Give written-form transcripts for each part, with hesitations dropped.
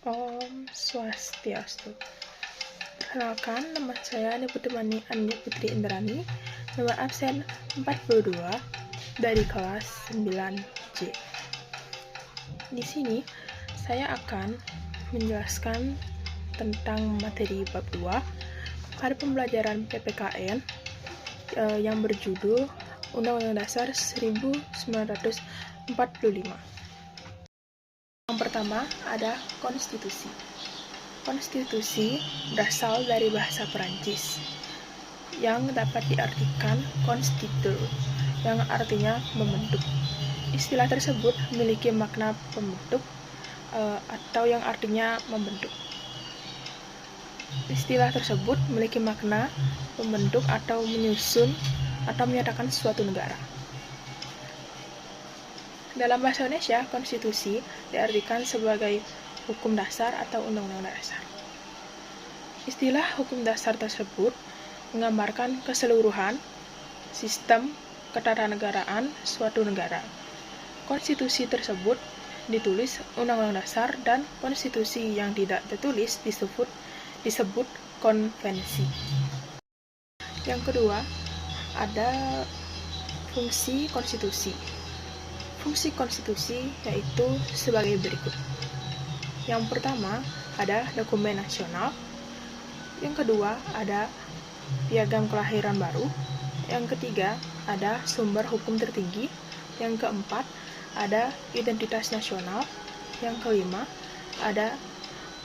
Om Swastiastu. Perkenalkan, nama saya Ania Putri Indrani, nomor absen 42 dari kelas 9C. Di sini saya akan menjelaskan tentang materi bab 2 pada pembelajaran PPKN yang berjudul Undang-Undang Dasar 1945. Yang pertama ada konstitusi. Konstitusi berasal dari bahasa Perancis yang dapat diartikan constituer, yang artinya membentuk. Istilah tersebut memiliki makna pembentuk atau yang artinya membentuk. Istilah tersebut memiliki makna membentuk atau menyusun atau menyatakan suatu negara. Dalam bahasa Indonesia, konstitusi diartikan sebagai hukum dasar atau undang-undang dasar. Istilah hukum dasar tersebut menggambarkan keseluruhan sistem ketatanegaraan suatu negara. Konstitusi tersebut ditulis undang-undang dasar, dan konstitusi yang tidak tertulis disebut konvensi. Yang kedua, ada fungsi konstitusi. Fungsi konstitusi yaitu sebagai berikut. Yang pertama, ada dokumen nasional. Yang kedua, ada piagam kelahiran baru. Yang ketiga, ada sumber hukum tertinggi. Yang keempat, ada identitas nasional. Yang kelima, ada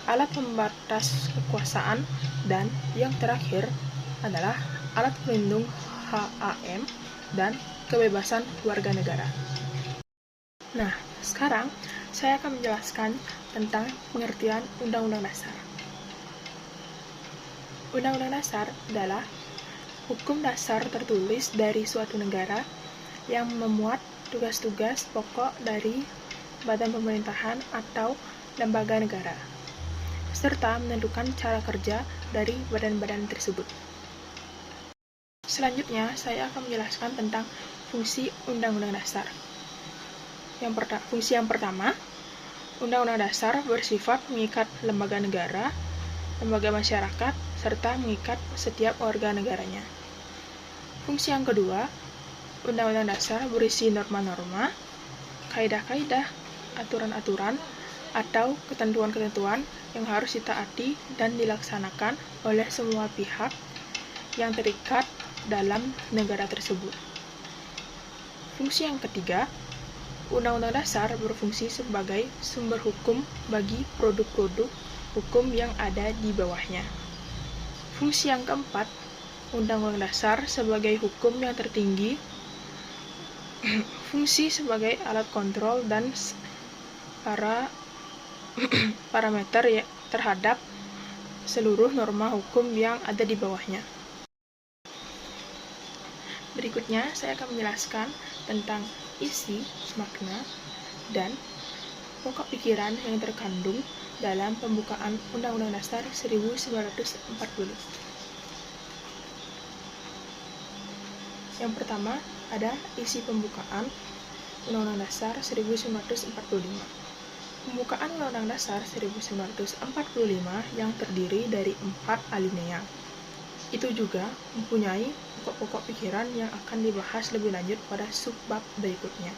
alat pembatas kekuasaan. Dan yang terakhir adalah alat pelindung HAM dan kebebasan warga negara. Nah, sekarang saya akan menjelaskan tentang pengertian Undang-Undang Dasar. Undang-Undang Dasar adalah hukum dasar tertulis dari suatu negara yang memuat tugas-tugas pokok dari badan pemerintahan atau lembaga negara, serta menentukan cara kerja dari badan-badan tersebut. Selanjutnya, saya akan menjelaskan tentang fungsi Undang-Undang Dasar. Fungsi yang pertama, Undang-Undang Dasar bersifat mengikat lembaga negara, lembaga masyarakat, serta mengikat setiap warga negaranya. Fungsi yang kedua, Undang-Undang Dasar berisi norma-norma, kaidah-kaidah, aturan-aturan, atau ketentuan-ketentuan yang harus ditaati dan dilaksanakan oleh semua pihak yang terikat dalam negara tersebut. Fungsi yang ketiga, Undang-Undang Dasar berfungsi sebagai sumber hukum bagi produk-produk hukum yang ada di bawahnya. Fungsi yang keempat, Undang-Undang Dasar sebagai hukum yang tertinggi, fungsi sebagai alat kontrol dan parameter terhadap seluruh norma hukum yang ada di bawahnya. Berikutnya, saya akan menjelaskan tentang isi, makna, dan pokok pikiran yang terkandung dalam pembukaan Undang-Undang Dasar 1945. Yang pertama, ada isi pembukaan Undang-Undang Dasar 1945. Pembukaan Undang-Undang Dasar 1945 yang terdiri dari 4 alinea. Itu juga mempunyai pokok-pokok pikiran yang akan dibahas lebih lanjut pada subbab berikutnya.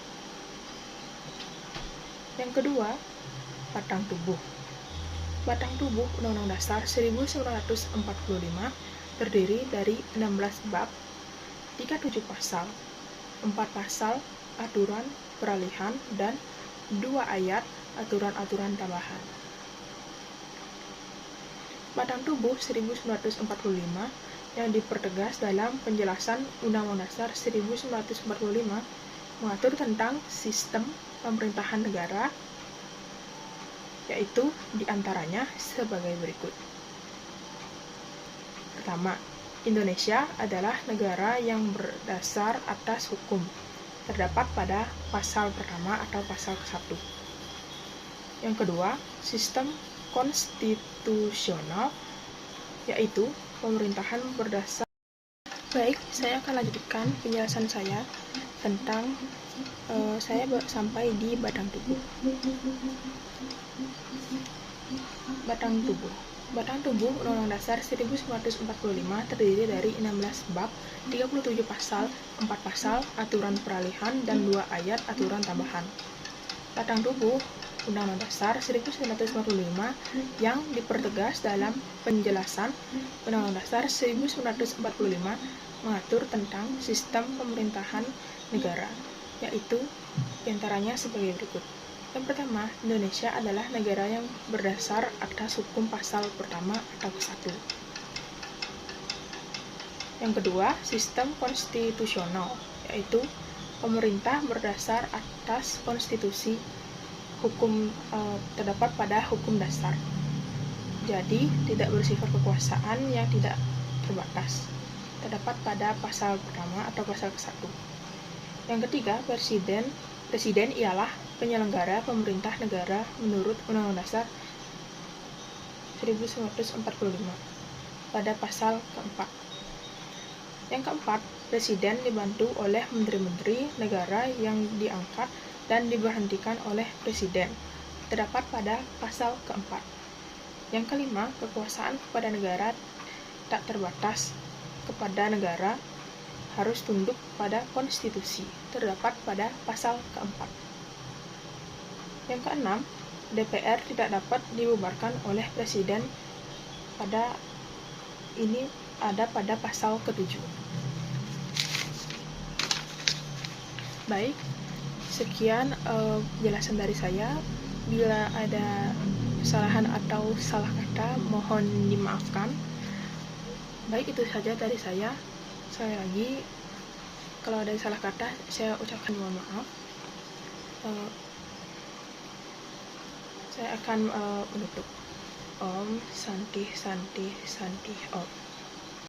Yang kedua, batang tubuh. Batang tubuh Undang-Undang Dasar 1945 terdiri dari 16 bab, 37 pasal, 4 pasal aturan peralihan, dan 2 ayat aturan-aturan tambahan. Batang tubuh 1945 yang dipertegas dalam penjelasan Undang-Undang Dasar 1945 mengatur tentang sistem pemerintahan negara, yaitu diantaranya sebagai berikut. Pertama, Indonesia adalah negara yang berdasar atas hukum, terdapat pada pasal pertama atau pasal ke-1. Yang kedua, sistem konstitusional, yaitu pemerintahan berdasar. Baik, saya akan lanjutkan penjelasan saya tentang saya sampai di batang tubuh. Batang tubuh. Batang tubuh Undang-Undang Dasar 1945 terdiri dari 16 bab, 37 pasal, 4 pasal, aturan peralihan, dan 2 ayat aturan tambahan. Batang tubuh Undang-Undang Dasar 1945 yang dipertegas dalam penjelasan Undang-Undang Dasar 1945 mengatur tentang sistem pemerintahan negara, yaitu diantaranya sebagai berikut. Yang pertama, Indonesia adalah negara yang berdasar atas hukum pasal pertama atau ke-1. Yang kedua, sistem konstitusional, yaitu pemerintah berdasar atas konstitusi hukum terdapat pada hukum dasar. Jadi, tidak bersifat kekuasaan yang tidak terbatas. Terdapat pada pasal pertama atau pasal ke-1. Yang ketiga, Presiden ialah penyelenggara pemerintah negara menurut Undang-Undang Dasar 1945 pada pasal keempat. Yang keempat, Presiden dibantu oleh menteri-menteri negara yang diangkat dan diberhentikan oleh Presiden. Terdapat pada pasal keempat. Yang kelima, kekuasaan kepada negara tak terbatas kepada negara harus tunduk pada konstitusi, terdapat pada pasal keempat. Yang keenam, DPR tidak dapat dibubarkan oleh Presiden, pada ini ada pada pasal ke-7. Baik, sekian penjelasan dari saya. Bila ada kesalahan atau salah kata, mohon dimaafkan. Baik, itu saja dari saya. Sekali lagi, kalau ada salah kata, saya ucapkan mohon maaf. Saya akan menutup. Om Santi Santi Santi Om.